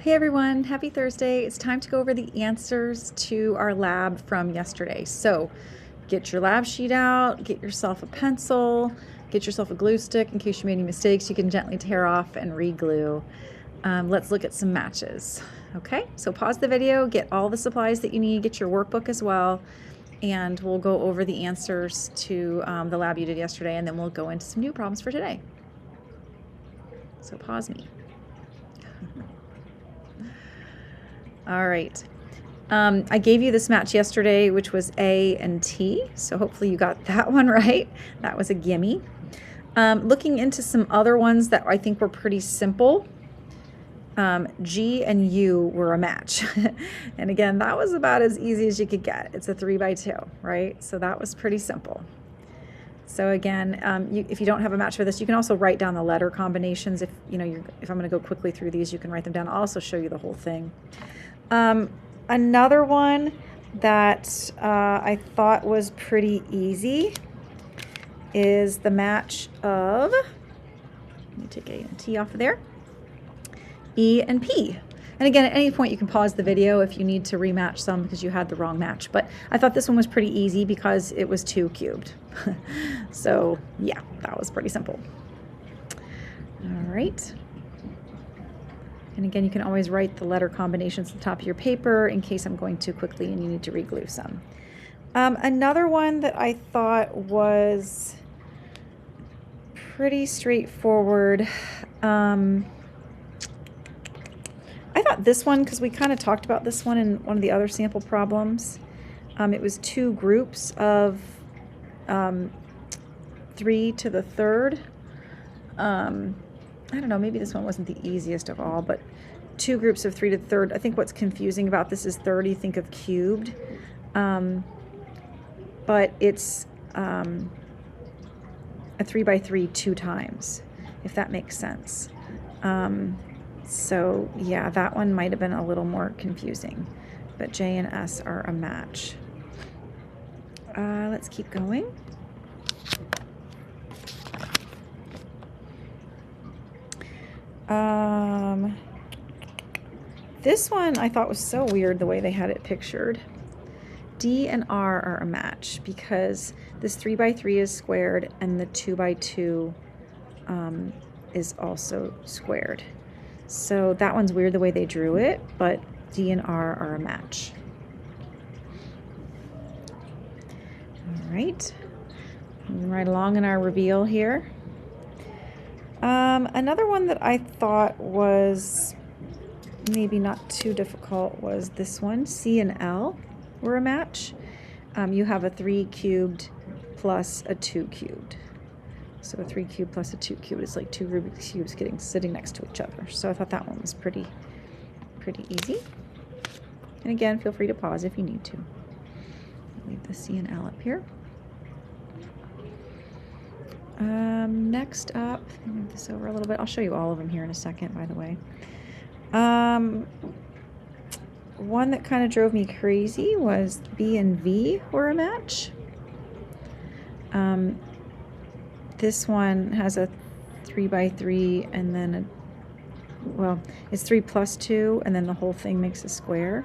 Hey everyone, happy Thursday. It's time to go over the answers to our lab from yesterday. So get your lab sheet out, get yourself a pencil, get yourself a glue stick in case you made any mistakes you can gently tear off and re-glue. Let's look at some matches. Okay, so pause the video, get all the supplies that you need, get your workbook as well, and we'll go over the answers to the lab you did yesterday, and then we'll go into some new problems for today. So pause me. All right. I gave you this match yesterday, which was A and T, so hopefully you got that one right. That was a gimme. Looking into some other ones that I think were pretty simple, G and U were a match. And again, that was about as easy as you could get. It's a 3x2, right? So that was pretty simple. So again, if you don't have a match for this, you can also write down the letter combinations. If I'm going to go quickly through these, you can write them down. I'll also show you the whole thing. Another one that I thought was pretty easy is the match of, let me take A and T off of there, E and P. And again, at any point you can pause the video if you need to rematch some because you had the wrong match. But I thought this one was pretty easy because it was 2 cubed. So yeah, that was pretty simple. All right. And again, you can always write the letter combinations at the top of your paper in case I'm going too quickly and you need to re-glue some. Another one that I thought was pretty straightforward. I thought this one, because we kind of talked about this one in one of the other sample problems. It was 2 groups of 3 to the third. I don't know, maybe this one wasn't the easiest of all, but 2 groups of 3 to the third. I think what's confusing about this is 30, think of cubed. But it's a 3x3 2 times, if that makes sense. So yeah, that one might have been a little more confusing, but J and S are a match. Let's keep going. This one I thought was so weird the way they had it pictured. D and R are a match because this 3x3 is squared and the 2x2 is also squared. So that one's weird the way they drew it, but D and R are a match. All right, moving right along in our reveal here. Another one that I thought was maybe not too difficult was this one. C and L were a match. You have a 3 cubed plus a 2 cubed. So a 3 cubed plus a 2 cubed is like 2 Rubik's cubes sitting next to each other. So I thought that one was pretty easy. And again, feel free to pause if you need to. Leave the C and L up here. Next up, let me move this over a little bit. I'll show you all of them here in a second, by the way. One that kind of drove me crazy was B and V were a match. This one has a 3x3 and then it's 3 plus 2 and then the whole thing makes a square.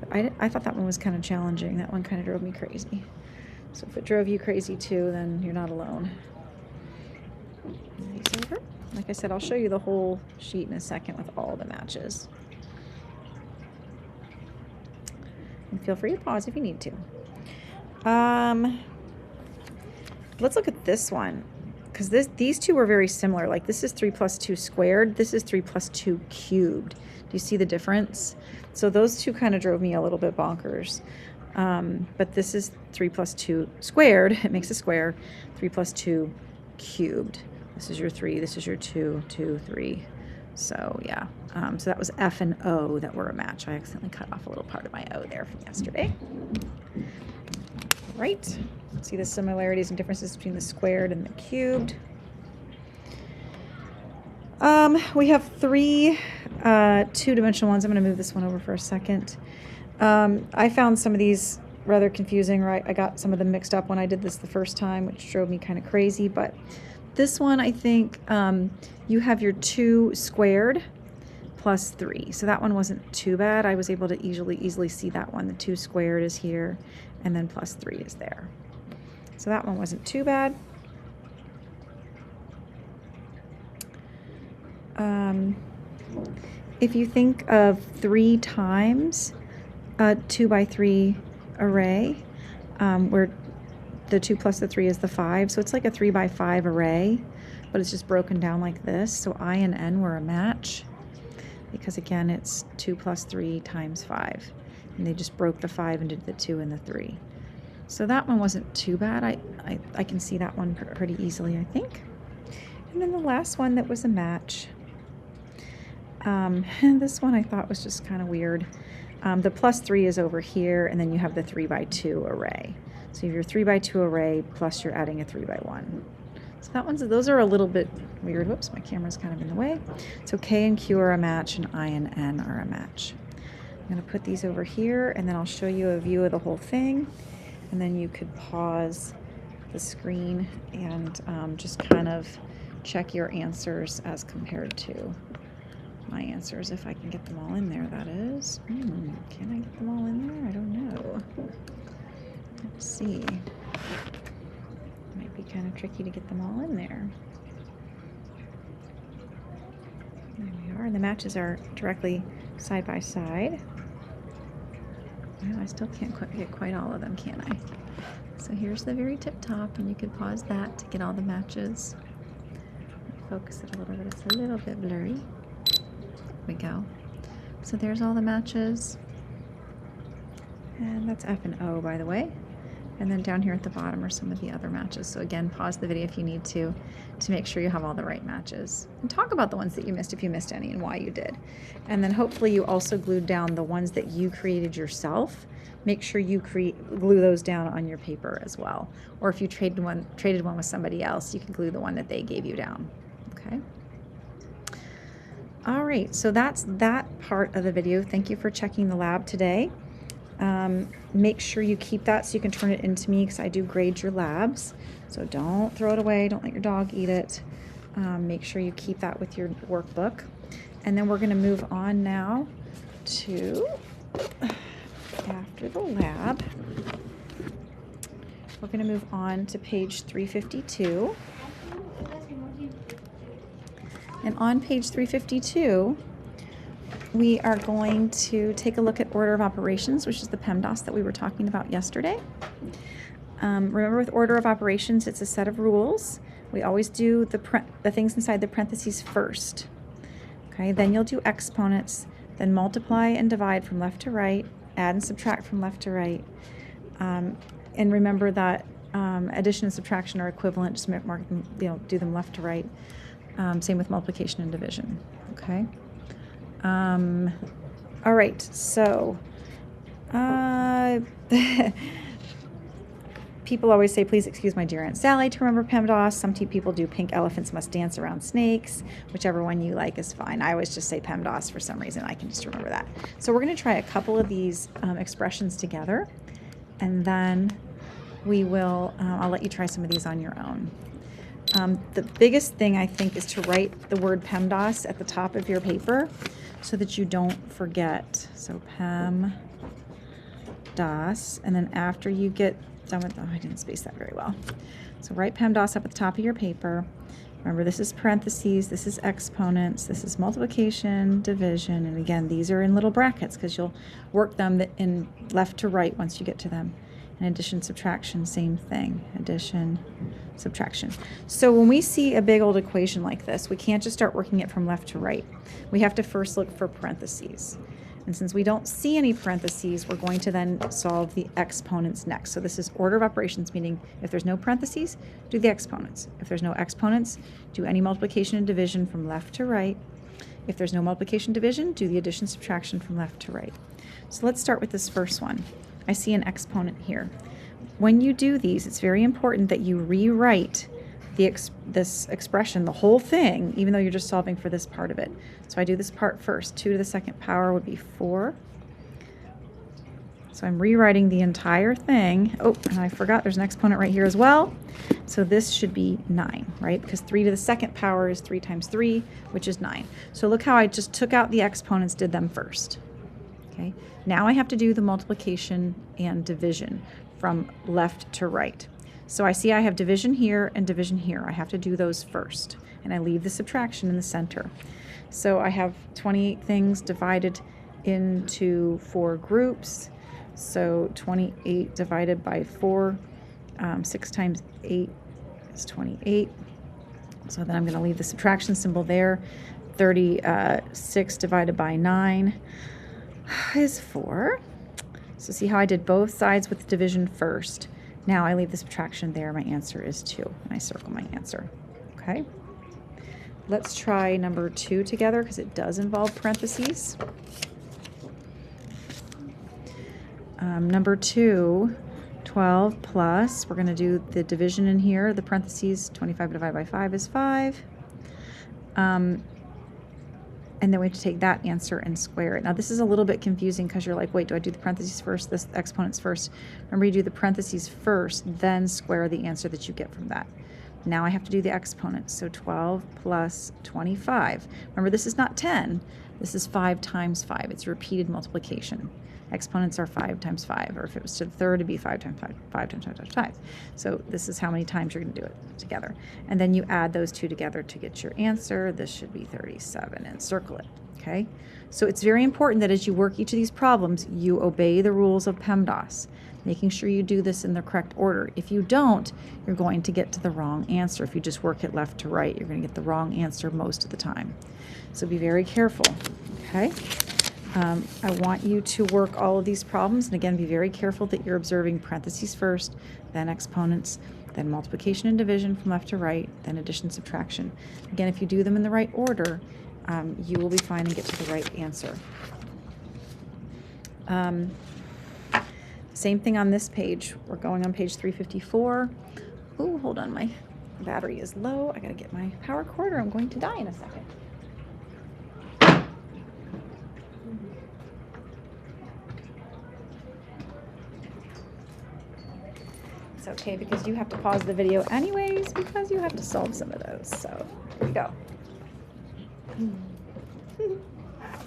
But I thought that one was kind of challenging. That one kind of drove me crazy. So if it drove you crazy too, then you're not alone. Move these over. Like I said, I'll show you the whole sheet in a second with all the matches. And feel free to pause if you need to. Let's look at this one, because these two were very similar. Like this is 3 plus 2 squared. This is 3 plus 2 cubed. Do you see the difference? So those two kind of drove me a little bit bonkers. But this is 3 plus 2 squared. It makes a square. 3 plus 2 cubed. This is your 3. This is your 2, 2, 3. So yeah. So that was F and O that were a match. I accidentally cut off a little part of my O there from yesterday. Right. See the similarities and differences between the squared and the cubed. We have 3 2-dimensional ones. I'm going to move this one over for a second. I found some of these rather confusing, right? I got some of them mixed up when I did this the first time, which drove me kind of crazy. But this one, I think you have your 2 squared plus 3. So that one wasn't too bad. I was able to easily see that one. The 2 squared is here, and then plus 3 is there. So that one wasn't too bad. If you think of 3 times a 2 by 3 array, where the 2 plus the 3 is the 5, so it's like a 3 by 5 array, but it's just broken down like this. So I and N were a match because, again, it's 2 plus 3 times 5, and they just broke the 5 into the 2 and the 3. So that one wasn't too bad. I can see that one pretty easily, I think. And then the last one that was a match, this one I thought was just kind of weird. The plus 3 is over here, and then you have the 3 by 2 array. So you have your 3 by 2 array, plus you're adding a 3 by 1. So those are a little bit weird. Whoops, my camera's kind of in the way. So K and Q are a match, and I and N are a match. I'm going to put these over here, and then I'll show you a view of the whole thing, and then you could pause the screen and just kind of check your answers as compared to my answers, if I can get them all in there, that is. Can I get them all in there? I don't know. Let's see. Might be kind of tricky to get them all in there. There we are. And the matches are directly side by side. Well, I still can't get quite all of them, can I? So here's the very tip top, and you could pause that to get all the matches. Focus it a little bit. It's a little bit blurry. We go. So there's all the matches, and that's F and O, by the way. And then down here at the bottom are some of the other matches. So again, pause the video if you need to make sure you have all the right matches, and talk about the ones that you missed if you missed any and why you did. And then hopefully you also glued down the ones that you created yourself. Make sure you glue those down on your paper as well. Or if you traded one with somebody else, you can glue the one that they gave you down. Okay. All right, so that's that part of the video. Thank you for checking the lab today. Make sure you keep that so you can turn it into me, because I do grade your labs. So don't throw it away. Don't let your dog eat it. Make sure you keep that with your workbook. And then we're going to move on now to, after the lab, we're going to move on to page 352. And on page 352, we are going to take a look at order of operations, which is the PEMDAS that we were talking about yesterday. Remember, with order of operations, it's a set of rules. We always do the things inside the parentheses first. Okay, then you'll do exponents, then multiply and divide from left to right, add and subtract from left to right. And remember that addition and subtraction are equivalent. Just mark them, do them left to right. Same with multiplication and division. Okay. All right. So, people always say, please excuse my dear Aunt Sally to remember PEMDAS. Some people do pink elephants must dance around snakes. Whichever one you like is fine. I always just say PEMDAS for some reason. I can just remember that. So we're going to try a couple of these expressions together, and then we will, I'll let you try some of these on your own. The biggest thing, I think, is to write the word PEMDAS at the top of your paper so that you don't forget. So PEMDAS, and then after you get done with, I didn't space that very well. So write PEMDAS up at the top of your paper. Remember, this is parentheses, this is exponents, this is multiplication, division, and again, these are in little brackets because you'll work them in left to right once you get to them. And addition, subtraction, same thing. Addition, subtraction. So when we see a big old equation like this, we can't just start working it from left to right. We have to first look for parentheses. And since we don't see any parentheses, we're going to then solve the exponents next. So this is order of operations, meaning if there's no parentheses, do the exponents. If there's no exponents, do any multiplication and division from left to right. If there's no multiplication division, do the addition subtraction from left to right. So let's start with this first one. I see an exponent here. When you do these, it's very important that you rewrite this expression, the whole thing, even though you're just solving for this part of it. So I do this part first. 2 to the second power would be 4. So I'm rewriting the entire thing. Oh, and I forgot there's an exponent right here as well. So this should be 9, right? Because 3 to the second power is 3 times 3, which is 9. So look how I just took out the exponents, did them first. Okay. Now I have to do the multiplication and division from left to right. So I see I have division here and division here. I have to do those first. And I leave the subtraction in the center. So I have 28 things divided into 4 groups. So 28 divided by 4, 6 times 8 is 28. So then I'm going to leave the subtraction symbol there. 36 divided by 9 is 4. So see how I did both sides with division first. Now I leave the subtraction there. My answer is 2. And I circle my answer. Okay. Let's try number 2 together because it does involve parentheses. Number 2, 12 plus, we're going to do the division in here, the parentheses, 25 divided by 5 is 5. And then we have to take that answer and square it. Now this is a little bit confusing because you're like, wait, do I do the parentheses first, the exponents first? Remember, you do the parentheses first, then square the answer that you get from that. Now I have to do the exponents, so 12 plus 25. Remember, this is not 10, this is 5 times 5. It's repeated multiplication. Exponents are 5 times 5, or if it was to the third, it'd be 5 times 5, 5 times 5 times 5. So this is how many times you're going to do it together. And then you add those two together to get your answer. This should be 37, and circle it, okay? So it's very important that as you work each of these problems, you obey the rules of PEMDAS, making sure you do this in the correct order. If you don't, you're going to get to the wrong answer. If you just work it left to right, you're going to get the wrong answer most of the time. So be very careful, okay? I want you to work all of these problems, and again, be very careful that you're observing parentheses first, then exponents, then multiplication and division from left to right, then addition, subtraction. Again, if you do them in the right order, you will be fine and get to the right answer. Same thing on this page. We're going on page 354. Oh, hold on, my battery is low. I gotta get my power cord or I'm going to die in a second. It's okay because you have to pause the video anyways because you have to solve some of those. So here we go.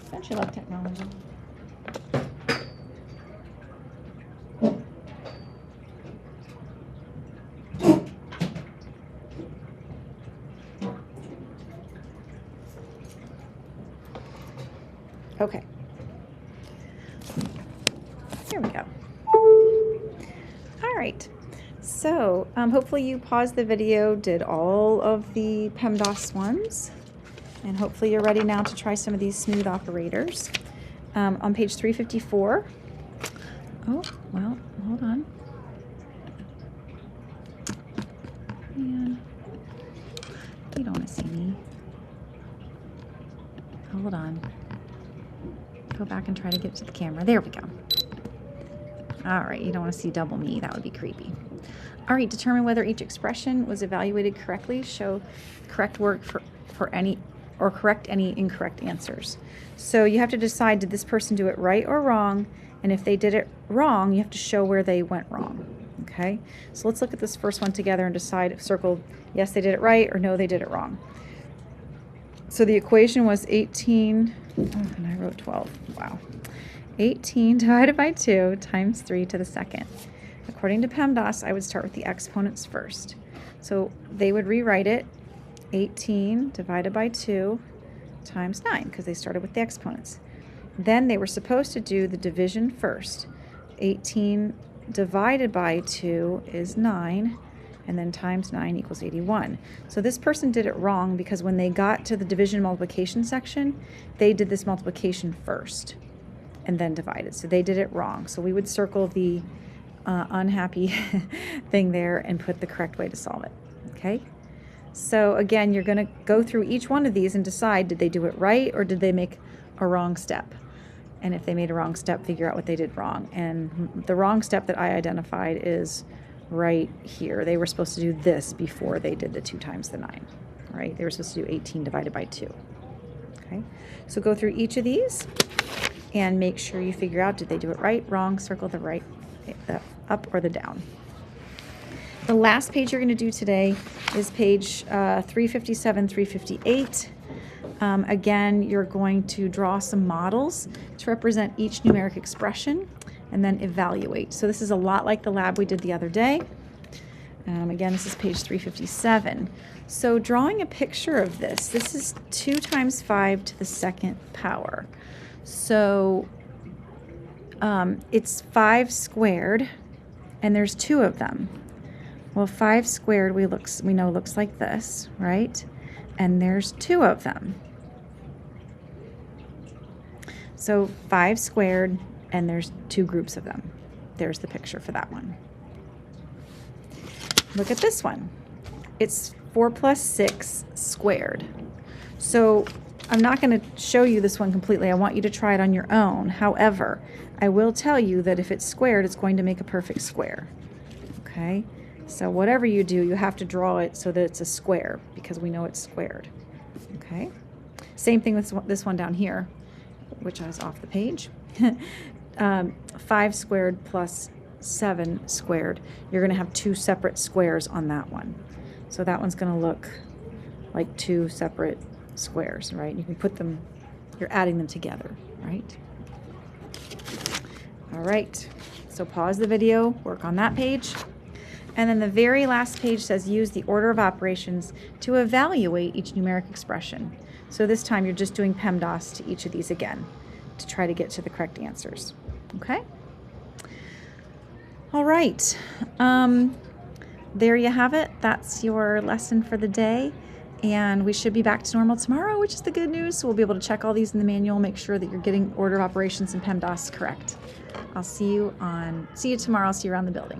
Don't you love technology? Okay. Here we go. All right. So hopefully you paused the video, did all of the PEMDAS ones, and hopefully you're ready now to try some of these smooth operators. On page 354, oh, well, hold on. Man, you don't want to see me. Hold on. Go back and try to get to the camera. There we go. All right, you don't want to see double me. That would be creepy. All right, determine whether each expression was evaluated correctly. Show correct work for any, or correct any incorrect answers. So you have to decide, did this person do it right or wrong? And if they did it wrong, you have to show where they went wrong. Okay, so let's look at this first one together and decide if circled, yes, they did it right, or no, they did it wrong. So the equation was 18, oh, and I wrote 12, wow. 18 divided by 2 times 3 to the second. According to PEMDAS, I would start with the exponents first. So they would rewrite it 18 divided by 2 times 9 because they started with the exponents. Then they were supposed to do the division first. 18 divided by 2 is 9, and then times 9 equals 81. So this person did it wrong because when they got to the division multiplication section, they did this multiplication first and then divided. So they did it wrong. So we would circle the unhappy thing there and put the correct way to solve it, okay? So again, you're gonna go through each one of these and decide, did they do it right or did they make a wrong step? And if they made a wrong step, figure out what they did wrong. And the wrong step that I identified is right here. They were supposed to do this before they did the 2 times the 9, right? They were supposed to do 18 divided by 2, okay? So go through each of these and make sure you figure out, did they do it right, wrong, circle the right, the up or the down. The last page you're going to do today is page 357, 358. Again, you're going to draw some models to represent each numeric expression and then evaluate. So this is a lot like the lab we did the other day. Again, this is page 357. So drawing a picture of this is 2 times 5 to the 2nd power. So it's 5 squared, and there's 2 of them. Well, 5 squared we know looks like this, right? And there's 2 of them. So 5 squared, and there's 2 groups of them. There's the picture for that one. Look at this one. It's 4 plus 6 squared. So I'm not going to show you this one completely. I want you to try it on your own. However, I will tell you that if it's squared, it's going to make a perfect square. Okay? So whatever you do, you have to draw it so that it's a square, because we know it's squared. Okay? Same thing with this one down here, which I was off the page. 5 squared plus 7 squared. You're going to have 2 separate squares on that one. So that one's going to look like 2 separate squares, right? You can put them, you're adding them together, right? All right, so pause the video, work on that page. And then the very last page says use the order of operations to evaluate each numeric expression. So this time you're just doing PEMDAS to each of these again to try to get to the correct answers. Okay? All right. There you have it. That's your lesson for the day. And we should be back to normal tomorrow, which is the good news. So we'll be able to check all these in the manual, make sure that you're getting order of operations and PEMDAS correct. I'll see you tomorrow. I'll see you around the building.